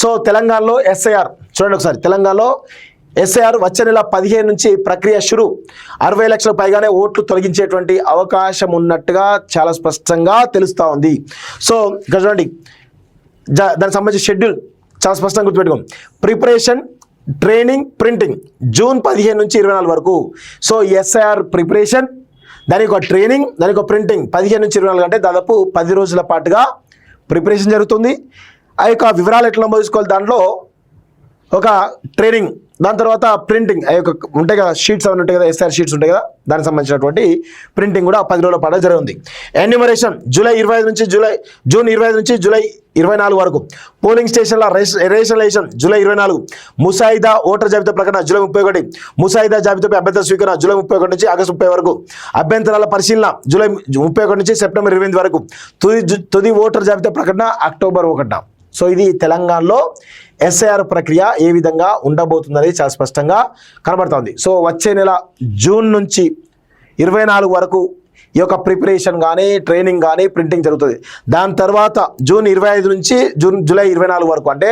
So తెలంగాణలో SIR చూడండి ఒకసారి. తెలంగాణలో ఎస్ఐఆర్ వచ్చే నెల 15 నుంచి ప్రక్రియ షురు. 60 లక్షల పైగానే ఓట్లు తొలగించేటువంటి అవకాశం ఉన్నట్టుగా చాలా స్పష్టంగా తెలుస్తూ ఉంది. సో ఇక్కడ చూడండి, దానికి సంబంధించి షెడ్యూల్ చాలా స్పష్టంగా గుర్తుపెట్టుకోండి. ప్రిపరేషన్, ట్రైనింగ్, ప్రింటింగ్ జూన్ 15 నుంచి 24 వరకు. సో ఎస్ఐఆర్ ప్రిపరేషన్, దానికి ఒక ట్రైనింగ్, దానికి ఒక ప్రింటింగ్ 15 నుంచి 24 అంటే దాదాపు 10 రోజుల పాటుగా ప్రిపరేషన్ జరుగుతుంది. ఆ యొక్క వివరాలు ఎట్లా నమోదుకోవాలి, దాంట్లో ఒక ట్రైనింగ్, దాని తర్వాత ప్రింటింగ్, ఆ యొక్క ఉంటాయి కదా షీట్స్ అవన్నీ ఉంటాయి కదా, ఎస్ఆర్ షీట్స్ ఉంటాయి కదా, దానికి సంబంధించినటువంటి ప్రింటింగ్ కూడా 10 రోజుల పాటు జరుగుతుంది. ఎన్యూమరేషన్ జూన్ 25 నుంచి జూలై 24 వరకు. పోలింగ్ స్టేషన్ల రేషనలైజేషన్ జూలై 24. ముసాయిదా ఓటర్ జాబితా ప్రకటన జూలై 31. ముసాయిదా జాబితాపై అభ్యంతర స్వీకరణ జూలై 31 నుంచి ఆగస్టు 30 వరకు. అభ్యంతరాల పరిశీలన జూలై 31 నుంచి సెప్టెంబర్ 28 వరకు. తుది ఓటర్ జాబితా ప్రకటన అక్టోబర్ 1. సో ఇది తెలంగాణలో ఎస్ఐఆర్ ప్రక్రియ ఏ విధంగా ఉండబోతుందనేది చాలా స్పష్టంగా కనబడుతుంది. సో వచ్చే నెల జూన్ నుంచి 24 వరకు ఈ యొక్క ప్రిపరేషన్ కానీ, ట్రైనింగ్ కానీ, ప్రింటింగ్ జరుగుతుంది. దాని తర్వాత జూన్ 25 నుంచి జూలై 24 వరకు అంటే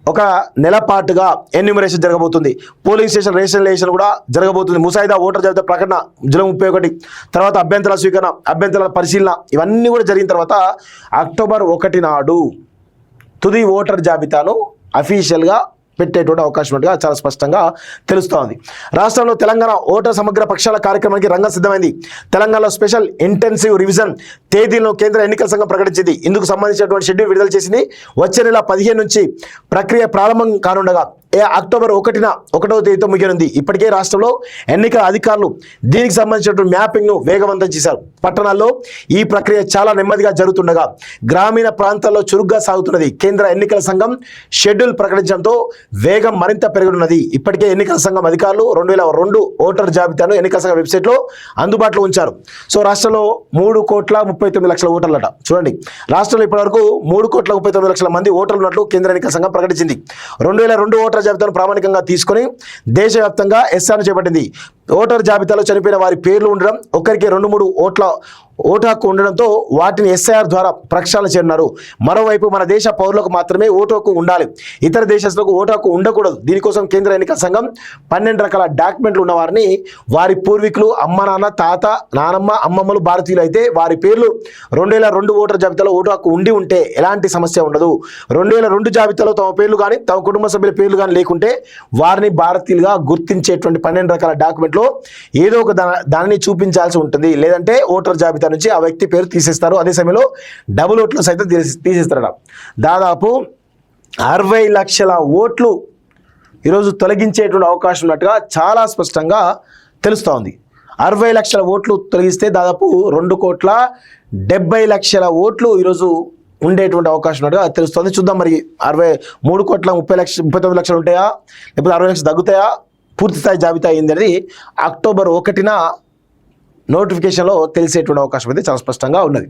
ఒక నెల పాటుగా ఎన్యూమరేషన్ జరగబోతుంది. పోలింగ్ స్టేషన్ రేషనలైజేషన్ కూడా జరగబోతుంది. ముసాయిదా ఓటర్ జాబితా ప్రకటన జూలై 31. తర్వాత అభ్యంతరాల స్వీకరణ, అభ్యంతరాల పరిశీలన ఇవన్నీ కూడా జరిగిన తర్వాత అక్టోబర్ 1 నాడు తుది ఓటర్ జాబితాను అఫీషియల్గా పెట్టేటువంటి అవకాశం ఉన్నట్టుగా చాలా స్పష్టంగా తెలుస్తోంది. రాష్ట్రంలో తెలంగాణ ఓటర్ సమగ్ర పక్షాల కార్యక్రమానికి రంగం సిద్ధమైంది. తెలంగాణలో స్పెషల్ ఇంటెన్సివ్ రివిజన్ తేదీలను కేంద్ర ఎన్నికల సంఘం ప్రకటించింది. ఇందుకు సంబంధించినటువంటి షెడ్యూల్ విడుదల చేసింది. వచ్చే నెల 15 నుంచి ప్రక్రియ ప్రారంభం కానుండగా అక్టోబర్ 1వ తేదీతో ముగియనుంది. ఇప్పటికే రాష్ట్రంలో ఎన్నికల అధికారులు దీనికి సంబంధించినటువంటి మ్యాపింగ్ను వేగవంతం చేశారు. పట్టణాల్లో ఈ ప్రక్రియ చాలా నెమ్మదిగా జరుగుతుండగా గ్రామీణ ప్రాంతాల్లో చురుగ్గా సాగుతున్నది. కేంద్ర ఎన్నికల సంఘం షెడ్యూల్ ప్రకటించడంతో వేగం మరింత పెరగనున్నది. ఇప్పటికే ఎన్నికల సంఘం అధికారులు 2002 ఓటర్ జాబితాను ఎన్నికల సంఘం వెబ్సైట్లో అందుబాటులో ఉంచారు. సో రాష్ట్రంలో 3,39,00,000 ఓటర్లట. చూడండి, రాష్ట్రంలో ఇప్పటివరకు 3,39,00,000 మంది ఓటర్లు ఉన్నట్లు కేంద్ర ఎన్నికల సంఘం ప్రకటించింది. 2002 ఓటర్ జాబితాను ప్రామాణికంగా తీసుకొని దేశవ్యాప్తంగా ఎస్ఆర్ను చేపట్టింది. ఓటర్ జాబితాలో చనిపోయిన వారి పేర్లు ఉండడం, ఒక్కరికి 2-3 ఓటు హక్కు ఉండడంతో వాటిని ఎస్ఐఆర్ ద్వారా ప్రక్షాళన చేయనున్నారు. మరోవైపు మన దేశ పౌరులకు మాత్రమే ఓటు హక్కు ఉండాలి, ఇతర దేశస్తులకు ఓటు హక్కు ఉండకూడదు. దీనికోసం కేంద్ర ఎన్నికల సంఘం 12 రకాల డాక్యుమెంట్లు ఉన్న వారిని, వారి పూర్వీకులు అమ్మ నాన్న తాత నానమ్మ అమ్మమ్మలు భారతీయులు అయితే వారి పేర్లు 2002 ఓటర్ జాబితాలో ఓటు హక్కు ఉంటే ఎలాంటి సమస్య ఉండదు. 2002 జాబితాలో తమ పేర్లు కానీ తమ కుటుంబ సభ్యుల పేర్లు కానీ లేకుంటే వారిని భారతీయులుగా గుర్తించేటువంటి 12 రకాల డాక్యుమెంట్లు ఏదో ఒక దానిని చూపించాల్సి ఉంటుంది. లేదంటే ఓటర్ జాబితా నుంచి ఆ వ్యక్తి పేరు తీసేస్తారు. అదే సమయంలో డబుల్ ఓట్లు సైతం తీసేస్తారట. దాదాపు 60 లక్షల ఓట్లు ఈరోజు తొలగించేటువంటి అవకాశం ఉన్నట్టుగా చాలా స్పష్టంగా తెలుస్తూ ఉంది. 60 లక్షల ఓట్లు తొలగిస్తే దాదాపు 2,70,00,000 ఓట్లు ఈరోజు ఉండేటువంటి అవకాశం ఉన్నట్టుగా తెలుస్తుంది. చూద్దాం మరి 3,30,39 లక్షలు ఉంటాయా, లేకపోతే 60 లక్షలు తగ్గుతాయా, పూర్తి స్థాయి జాబితా అయింది అనేది అక్టోబర్ 1న నోటిఫికేషన్లో తెలిసేటువంటి అవకాశం అయితే చాలా స్పష్టంగా ఉన్నది.